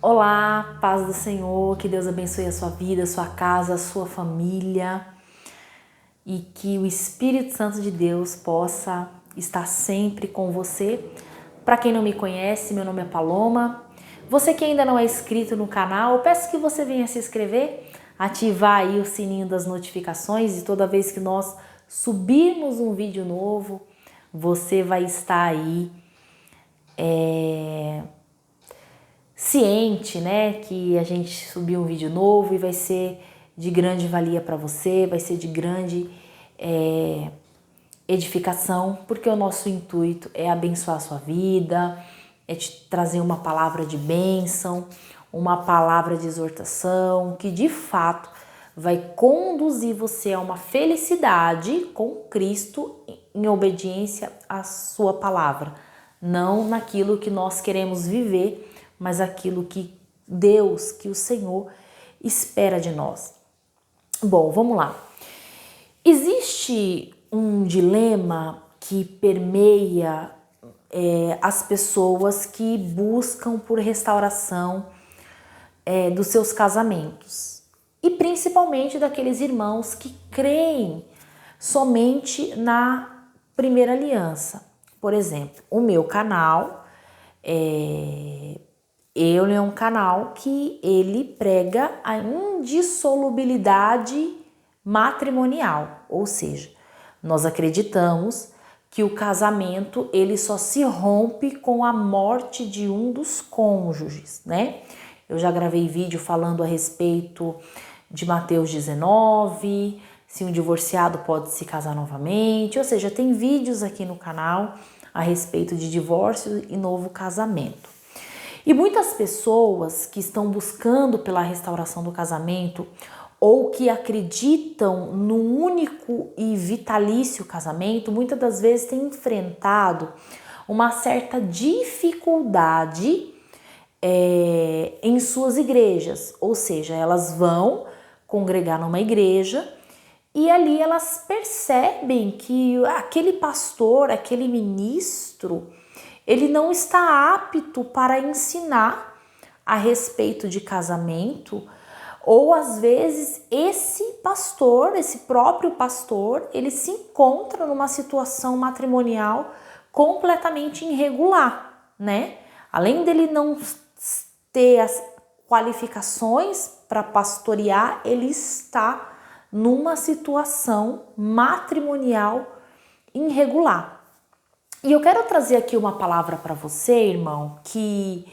Olá, paz do Senhor, que Deus abençoe a sua vida, a sua casa, a sua família e que o Espírito Santo de Deus possa estar sempre com você. Para quem não me conhece, meu nome é Paloma. Você que ainda não é inscrito no canal, eu peço que você venha se inscrever, ativar aí o sininho das notificações e toda vez que nós subirmos um vídeo novo, você vai estar aí ciente, né, que a gente subiu um vídeo novo e vai ser de grande valia para você, vai ser de grande edificação, porque o nosso intuito é abençoar a sua vida, é te trazer uma palavra de bênção, uma palavra de exortação, que de fato vai conduzir você a uma felicidade com Cristo em obediência à sua palavra, não naquilo que nós queremos viver, mas aquilo que Deus, que o Senhor espera de nós. Bom, vamos lá. Existe um dilema que permeia as pessoas que buscam por restauração dos seus casamentos e principalmente daqueles irmãos que creem somente na primeira aliança. Por exemplo, o meu canal ele é um canal que ele prega a indissolubilidade matrimonial, ou seja, nós acreditamos que o casamento ele só se rompe com a morte de um dos cônjuges, né? Eu já gravei vídeo falando a respeito de Mateus 19, se um divorciado pode se casar novamente, ou seja, tem vídeos aqui no canal a respeito de divórcio e novo casamento. E muitas pessoas que estão buscando pela restauração do casamento ou que acreditam no único e vitalício casamento, muitas das vezes têm enfrentado uma certa dificuldade em suas igrejas, ou seja, elas vão congregar numa igreja e ali elas percebem que aquele pastor, aquele ministro, ele não está apto para ensinar a respeito de casamento, ou às vezes esse pastor, esse próprio pastor, ele se encontra numa situação matrimonial completamente irregular, né? Além dele não ter as qualificações para pastorear, ele está numa situação matrimonial irregular. E eu quero trazer aqui uma palavra para você, irmão, que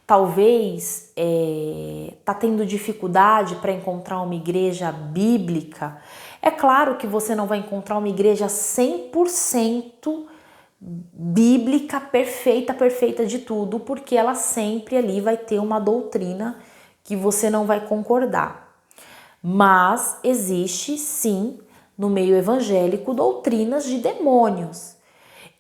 talvez tá tendo dificuldade para encontrar uma igreja bíblica. É claro que você não vai encontrar uma igreja 100% bíblica, perfeita de tudo, porque ela sempre ali vai ter uma doutrina que você não vai concordar. Mas existe sim no meio evangélico doutrinas de demônios.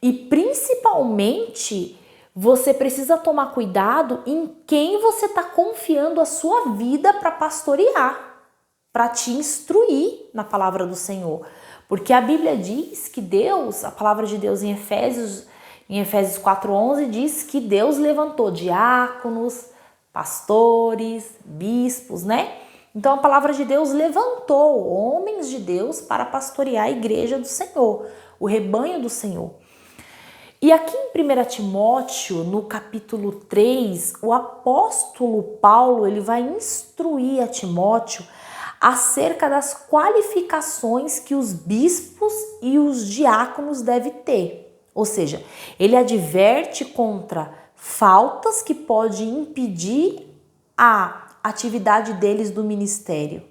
E principalmente você precisa tomar cuidado em quem você está confiando a sua vida para pastorear, para te instruir na palavra do Senhor. Porque a Bíblia diz que Deus, a palavra de Deus em Efésios 4:11 diz que Deus levantou diáconos, pastores, bispos, né? Então a palavra de Deus levantou homens de Deus para pastorear a igreja do Senhor, o rebanho do Senhor. E aqui em 1 Timóteo, no capítulo 3, o apóstolo Paulo ele vai instruir a Timóteo acerca das qualificações que os bispos e os diáconos devem ter. Ou seja, ele adverte contra faltas que podem impedir a atividade deles do ministério.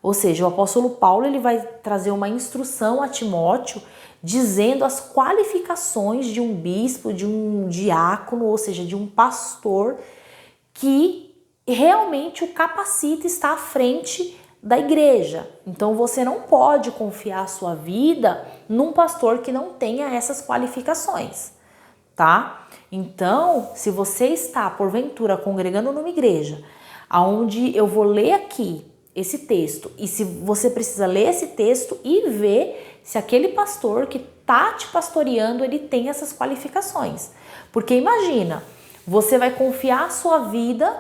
Ou seja, o apóstolo Paulo ele vai trazer uma instrução a Timóteo dizendo as qualificações de um bispo, de um diácono, ou seja, de um pastor que realmente o capacita estar à frente da igreja. Então você não pode confiar a sua vida num pastor que não tenha essas qualificações, tá? Então, se você está porventura congregando numa igreja, aonde eu vou ler aqui esse texto, e se você precisa ler esse texto e ver se aquele pastor que tá te pastoreando, ele tem essas qualificações. Porque imagina, você vai confiar a sua vida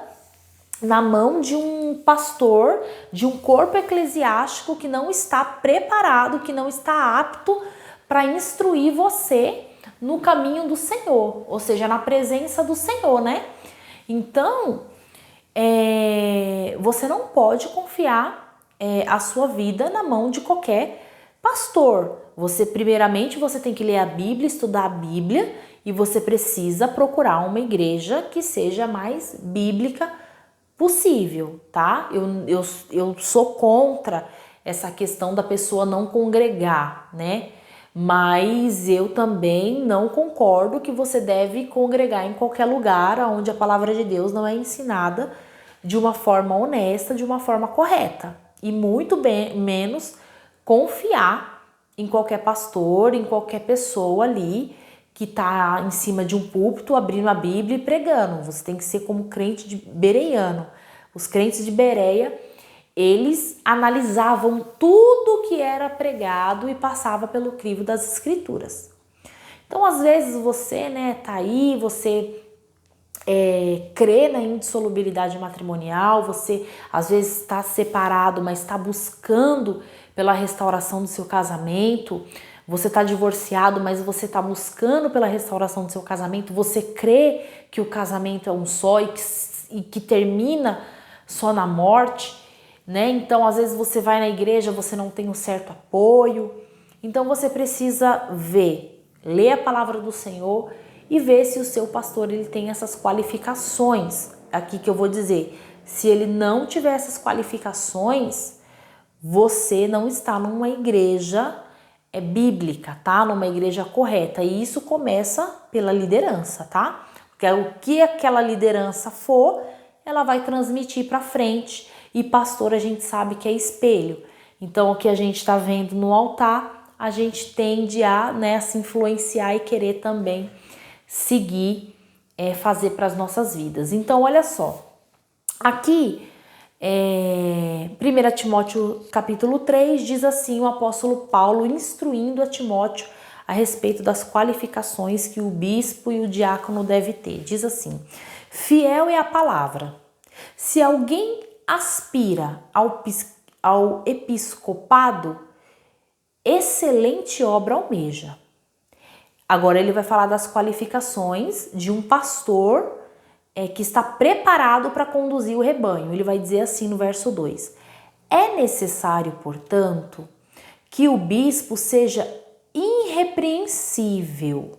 na mão de um pastor, de um corpo eclesiástico que não está preparado, que não está apto para instruir você no caminho do Senhor, ou seja, na presença do Senhor, né? Então, você não pode confiar a sua vida na mão de qualquer pastor. Primeiramente, você tem que ler a Bíblia, estudar a Bíblia, e você precisa procurar uma igreja que seja mais bíblica possível, tá? Eu sou contra essa questão da pessoa não congregar, né? Mas eu também não concordo que você deve congregar em qualquer lugar onde a palavra de Deus não é ensinada de uma forma honesta, de uma forma correta. E muito menos confiar em qualquer pastor, em qualquer pessoa ali que está em cima de um púlpito, abrindo a Bíblia e pregando. Você tem que ser como crente de bereiano. Os crentes de Bereia, eles analisavam tudo que era pregado e passava pelo crivo das escrituras. Então, às vezes você, tá aí, você crê na indissolubilidade matrimonial, você às vezes está separado, mas está buscando pela restauração do seu casamento, você está divorciado, mas você está buscando pela restauração do seu casamento, você crê que o casamento é um só e que termina só na morte, né? Então, às vezes você vai na igreja, você não tem um certo apoio. Então, você precisa ler a palavra do Senhor e ver se o seu pastor ele tem essas qualificações. Aqui que eu vou dizer, se ele não tiver essas qualificações, você não está numa igreja bíblica, tá? Numa igreja correta. E isso começa pela liderança, tá? Porque o que aquela liderança for, ela vai transmitir para frente. E pastor, a gente sabe que é espelho. Então, o que a gente está vendo no altar, a gente tende a se influenciar e querer também seguir, fazer para as nossas vidas. Então, olha só. Aqui, 1 Timóteo capítulo 3 diz assim, o apóstolo Paulo instruindo a Timóteo a respeito das qualificações que o bispo e o diácono devem ter. Diz assim, fiel é a palavra. Se alguém aspira ao episcopado, excelente obra almeja. Agora ele vai falar das qualificações de um pastor que está preparado para conduzir o rebanho. Ele vai dizer assim no verso 2. É necessário, portanto, que o bispo seja irrepreensível.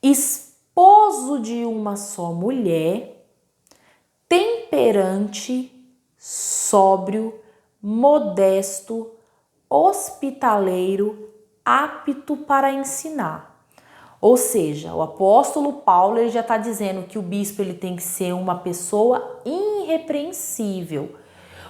Esposo de uma só mulher, temperante, sóbrio, modesto, hospitaleiro, apto para ensinar. Ou seja, o apóstolo Paulo ele já está dizendo que o bispo ele tem que ser uma pessoa irrepreensível.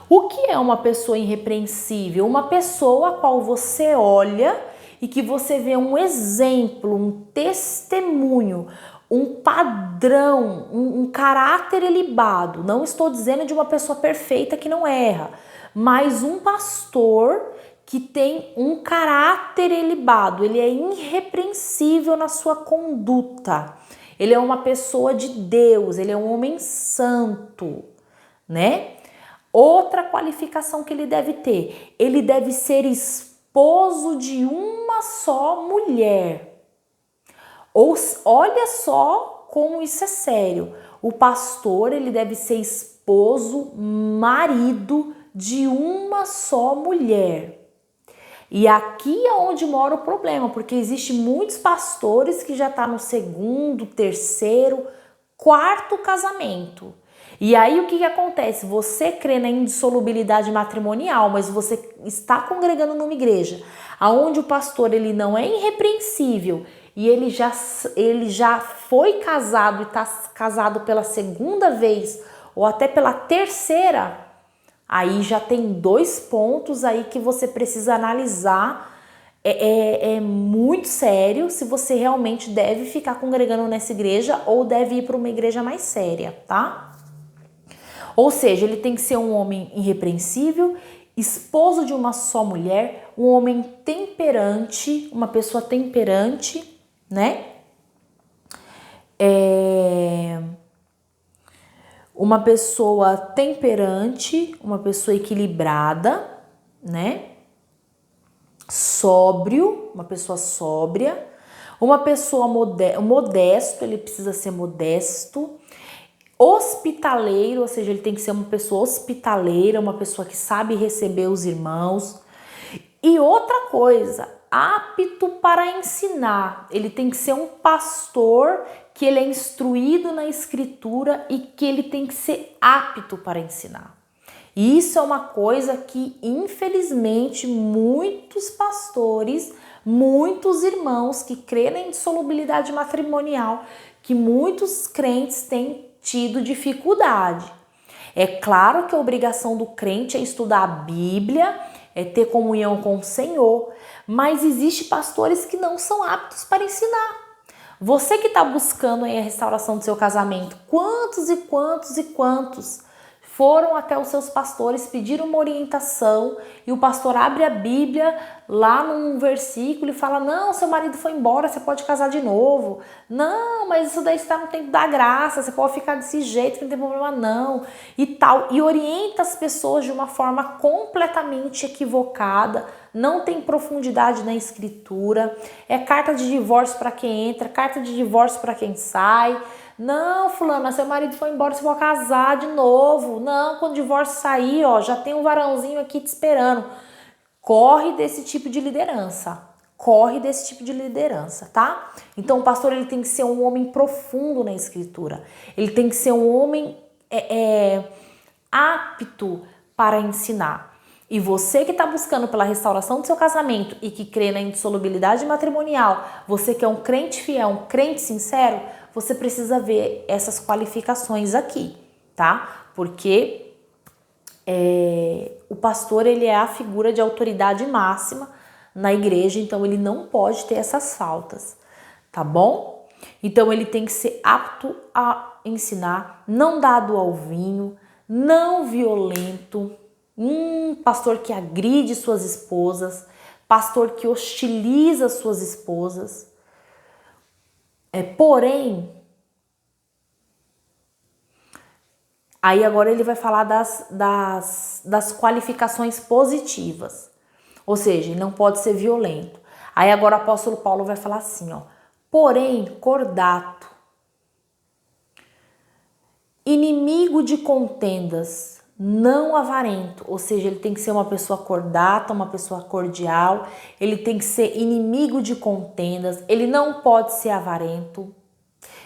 O que é uma pessoa irrepreensível? Uma pessoa a qual você olha e que você vê um exemplo, um testemunho, um padrão, um caráter ilibado. Não estou dizendo de uma pessoa perfeita que não erra, mas um pastor que tem um caráter ilibado, ele é irrepreensível na sua conduta. Ele é uma pessoa de Deus, ele é um homem santo, né? Outra qualificação que ele deve ter, ele deve ser esposo de uma só mulher. Olha só como isso é sério. O pastor, ele deve ser esposo, marido de uma só mulher. E aqui é onde mora o problema, porque existe muitos pastores que já estão no segundo, terceiro, quarto casamento. E aí o que acontece? Você crê na indissolubilidade matrimonial, mas você está congregando numa igreja onde o pastor ele não é irrepreensível e ele já foi casado e está casado pela segunda vez ou até pela terceira, aí já tem 2 pontos aí que você precisa analisar. É muito sério se você realmente deve ficar congregando nessa igreja ou deve ir para uma igreja mais séria, tá? Ou seja, ele tem que ser um homem irrepreensível, esposo de uma só mulher, um homem temperante, uma pessoa temperante, né? Uma pessoa temperante, uma pessoa equilibrada, né? Sóbrio, uma pessoa sóbria, uma pessoa modesto, ele precisa ser modesto, hospitaleiro, ou seja, ele tem que ser uma pessoa hospitaleira, uma pessoa que sabe receber os irmãos. E outra coisa, apto para ensinar, ele tem que ser um pastor que ele é instruído na escritura e que ele tem que ser apto para ensinar. E isso é uma coisa que, infelizmente, muitos pastores, muitos irmãos que creem em dissolubilidade matrimonial, que muitos crentes têm tido dificuldade. É claro que a obrigação do crente é estudar a Bíblia, é ter comunhão com o Senhor, mas existem pastores que não são aptos para ensinar. Você que está buscando aí a restauração do seu casamento, quantos e quantos e quantos foram até os seus pastores, pediram uma orientação e o pastor abre a Bíblia lá num versículo e fala: não, seu marido foi embora, você pode casar de novo. Não, mas isso daí está no tempo da graça, você pode ficar desse jeito, que não tem problema não. E tal. E orienta as pessoas de uma forma completamente equivocada, não tem profundidade na escritura, é carta de divórcio para quem entra, carta de divórcio para quem sai. Não, fulano, seu marido foi embora, você vai casar de novo. Não, quando o divórcio sair, ó, já tem um varãozinho aqui te esperando. Corre desse tipo de liderança. Corre desse tipo de liderança, tá? Então o pastor ele tem que ser um homem profundo na escritura. Ele tem que ser um homem apto para ensinar. E você que está buscando pela restauração do seu casamento e que crê na indissolubilidade matrimonial, você que é um crente fiel, um crente sincero, você precisa ver essas qualificações aqui, tá? Porque o pastor ele é a figura de autoridade máxima na igreja, então ele não pode ter essas faltas, tá bom? Então ele tem que ser apto a ensinar, não dado ao vinho, não violento, pastor que agride suas esposas, pastor que hostiliza suas esposas. Porém, aí agora ele vai falar das qualificações positivas, ou seja, ele não pode ser violento. Aí agora o apóstolo Paulo vai falar assim, ó: porém, cordato, inimigo de contendas, não avarento, ou seja, ele tem que ser uma pessoa cordata, uma pessoa cordial, ele tem que ser inimigo de contendas, ele não pode ser avarento.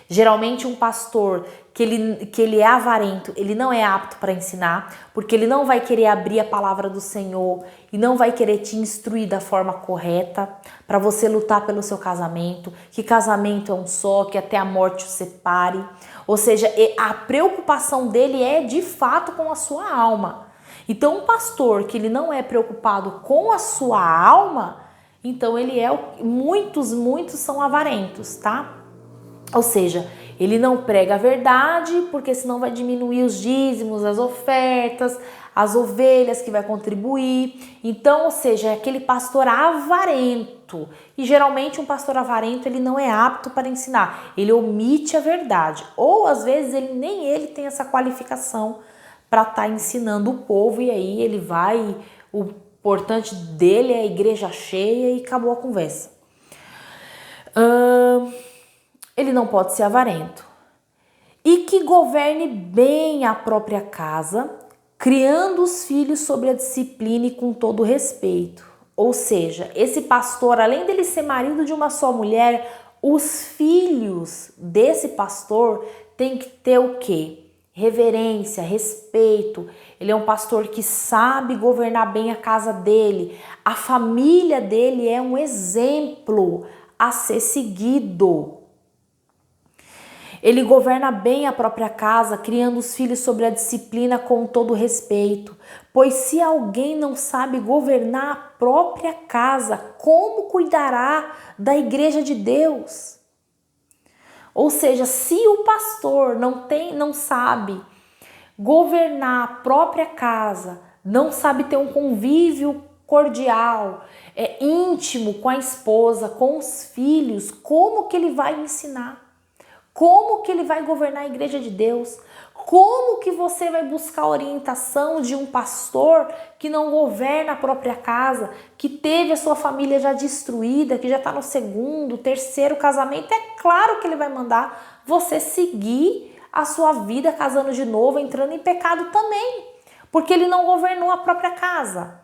Geralmente um pastor que ele é avarento, ele não é apto para ensinar, porque ele não vai querer abrir a palavra do Senhor e não vai querer te instruir da forma correta para você lutar pelo seu casamento, que casamento é um só, que até a morte o separe. Ou seja, a preocupação dele é de fato com a sua alma. Então um pastor que ele não é preocupado com a sua alma, então ele muitos são avarentos, tá? Ou seja, ele não prega a verdade, porque senão vai diminuir os dízimos, as ofertas, as ovelhas que vai contribuir. Então, ou seja, é aquele pastor avarento. E geralmente um pastor avarento, ele não é apto para ensinar. Ele omite a verdade. Ou às vezes nem ele tem essa qualificação para estar ensinando o povo. E aí ele vai, o importante dele é a igreja cheia e acabou a conversa. Ele não pode ser avarento. E que governe bem a própria casa, criando os filhos sobre a disciplina e com todo respeito. Ou seja, esse pastor, além dele ser marido de uma só mulher, os filhos desse pastor têm que ter o quê? Reverência, respeito. Ele é um pastor que sabe governar bem a casa dele. A família dele é um exemplo a ser seguido. Ele governa bem a própria casa, criando os filhos sobre a disciplina com todo respeito. Pois se alguém não sabe governar a própria casa, como cuidará da igreja de Deus? Ou seja, se o pastor não sabe governar a própria casa, não sabe ter um convívio cordial, íntimo com a esposa, com os filhos, como que ele vai ensinar? Como que ele vai governar a igreja de Deus? Como que você vai buscar a orientação de um pastor que não governa a própria casa, que teve a sua família já destruída, que já está no segundo, terceiro casamento? É claro que ele vai mandar você seguir a sua vida casando de novo, entrando em pecado também, porque ele não governou a própria casa.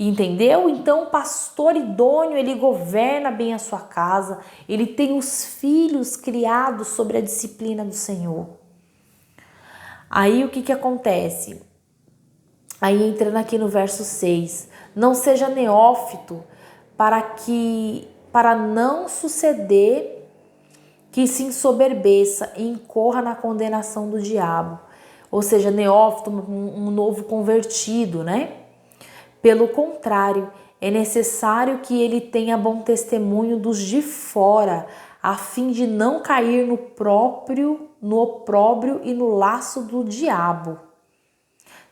Entendeu? Então, o pastor idôneo, ele governa bem a sua casa, ele tem os filhos criados sobre a disciplina do Senhor. Aí, o que acontece? Aí, entrando aqui no verso 6, não seja neófito para não suceder que se ensoberbeça e incorra na condenação do diabo. Ou seja, neófito, um novo convertido, né? Pelo contrário, é necessário que ele tenha bom testemunho dos de fora, a fim de não cair no opróbrio e no laço do diabo.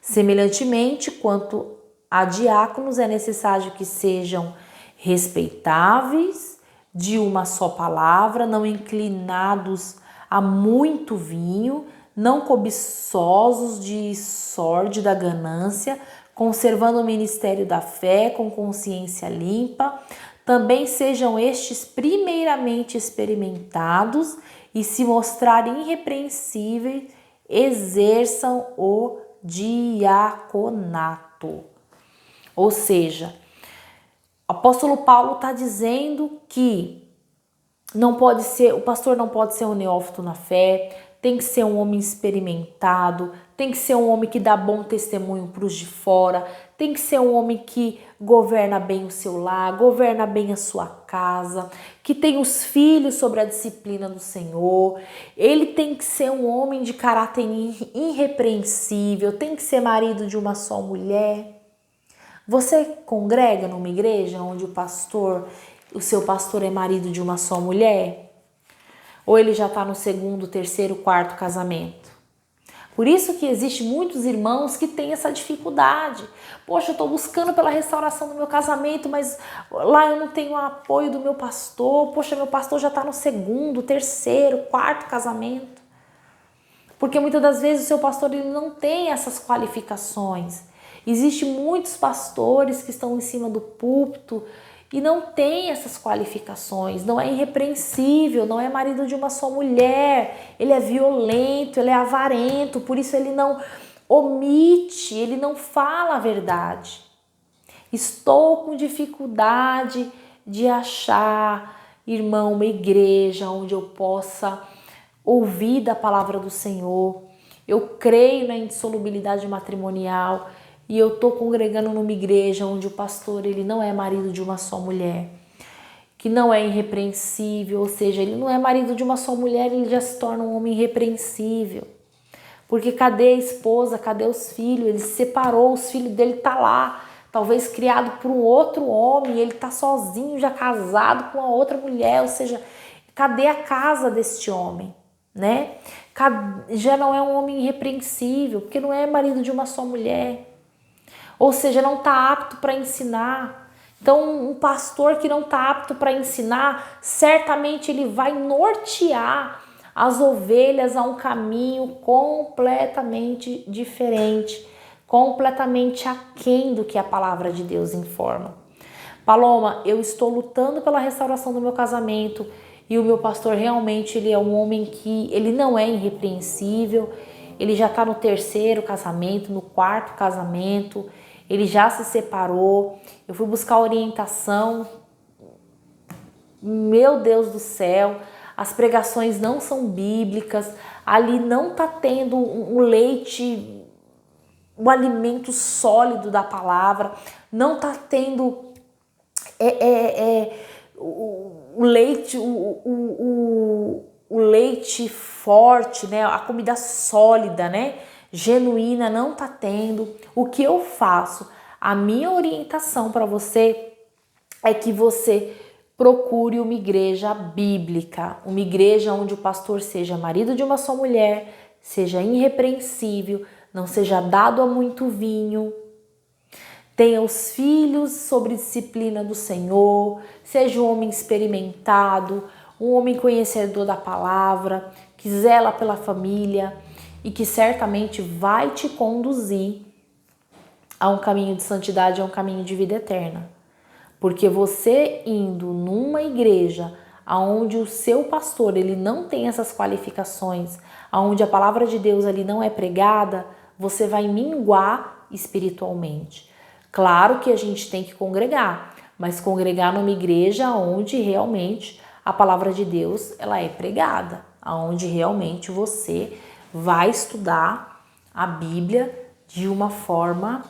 Semelhantemente, quanto a diáconos, é necessário que sejam respeitáveis, de uma só palavra, não inclinados a muito vinho, não cobiçosos de sórdida ganância, conservando o ministério da fé com consciência limpa. Também sejam estes primeiramente experimentados e, se mostrarem irrepreensíveis, exerçam o diaconato. Ou seja, o apóstolo Paulo está dizendo que o pastor não pode ser um neófito na fé, tem que ser um homem experimentado, tem que ser um homem que dá bom testemunho para os de fora, tem que ser um homem que governa bem o seu lar, governa bem a sua casa, que tem os filhos sobre a disciplina do Senhor. Ele tem que ser um homem de caráter irrepreensível, tem que ser marido de uma só mulher. Você congrega numa igreja onde o seu pastor é marido de uma só mulher? Ou ele já está no segundo, terceiro, quarto casamento? Por isso que existe muitos irmãos que têm essa dificuldade. Poxa, eu estou buscando pela restauração do meu casamento, mas lá eu não tenho o apoio do meu pastor. Poxa, meu pastor já está no segundo, terceiro, quarto casamento. Porque muitas das vezes o seu pastor ele não tem essas qualificações. Existem muitos pastores que estão em cima do púlpito e não tem essas qualificações, não é irrepreensível, não é marido de uma só mulher, ele é violento, ele é avarento, por isso ele não omite, ele não fala a verdade. Estou com dificuldade de achar, irmão, uma igreja onde eu possa ouvir da palavra do Senhor. Eu creio na indissolubilidade matrimonial, e eu estou congregando numa igreja onde o pastor ele não é marido de uma só mulher, que não é irrepreensível, ou seja, ele não é marido de uma só mulher, ele já se torna um homem irrepreensível. Porque cadê a esposa, cadê os filhos? Ele se separou, os filhos dele tá lá, talvez criado por um outro homem, ele tá sozinho, já casado com uma outra mulher, ou seja, cadê a casa deste homem, né? Já não é um homem irrepreensível, porque não é marido de uma só mulher. Ou seja, não está apto para ensinar. Então, um pastor que não está apto para ensinar, certamente ele vai nortear as ovelhas a um caminho completamente diferente, completamente aquém do que a palavra de Deus informa. Paloma, eu estou lutando pela restauração do meu casamento e o meu pastor realmente ele é um homem que ele não é irrepreensível, ele já está no terceiro casamento, no quarto casamento, ele já se separou, eu fui buscar orientação, meu Deus do céu, as pregações não são bíblicas, ali não está tendo um leite, um alimento sólido da palavra, não está tendo o leite, o leite forte, né? A comida sólida, né? Genuína, não tá tendo. O que eu faço? A minha orientação para você é que você procure uma igreja bíblica, uma igreja onde o pastor seja marido de uma só mulher, seja irrepreensível, não seja dado a muito vinho, tenha os filhos sob disciplina do Senhor, seja um homem experimentado, um homem conhecedor da palavra, que zela pela família e que certamente vai te conduzir a um caminho de santidade, a um caminho de vida eterna. Porque você indo numa igreja onde o seu pastor ele não tem essas qualificações, onde a palavra de Deus ali não é pregada, você vai minguar espiritualmente. Claro que a gente tem que congregar, mas congregar numa igreja onde realmente a palavra de Deus ela é pregada, onde realmente você vai estudar a Bíblia de uma forma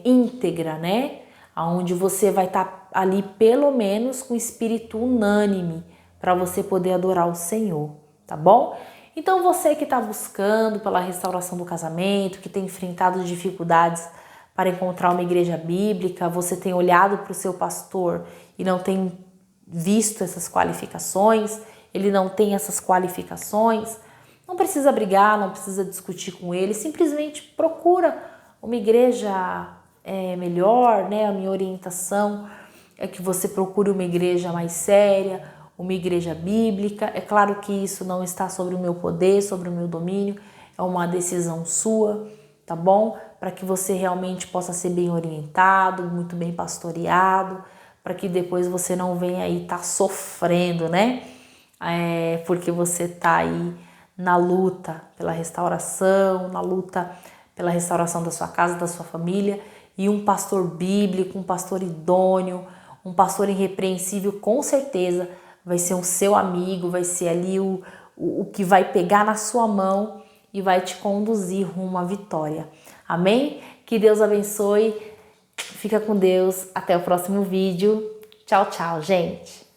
íntegra, né? Onde você vai estar ali pelo menos com espírito unânime para você poder adorar o Senhor, tá bom? Então você que está buscando pela restauração do casamento, que tem enfrentado dificuldades para encontrar uma igreja bíblica, você tem olhado para o seu pastor e não tem visto essas qualificações, ele não tem essas qualificações, não precisa brigar, não precisa discutir com ele, simplesmente procura uma igreja melhor, né? A minha orientação é que você procure uma igreja mais séria, uma igreja bíblica. É claro que isso não está sobre o meu poder, sobre o meu domínio, é uma decisão sua, tá bom? Para que você realmente possa ser bem orientado, muito bem pastoreado, para que depois você não venha aí estar sofrendo, né? Porque você tá aí na luta pela restauração, na luta pela restauração da sua casa, da sua família, e um pastor bíblico, um pastor idôneo, um pastor irrepreensível, com certeza vai ser um seu amigo, vai ser ali o que vai pegar na sua mão e vai te conduzir rumo à vitória. Amém? Que Deus abençoe. Fica com Deus. Até o próximo vídeo. Tchau, tchau, gente.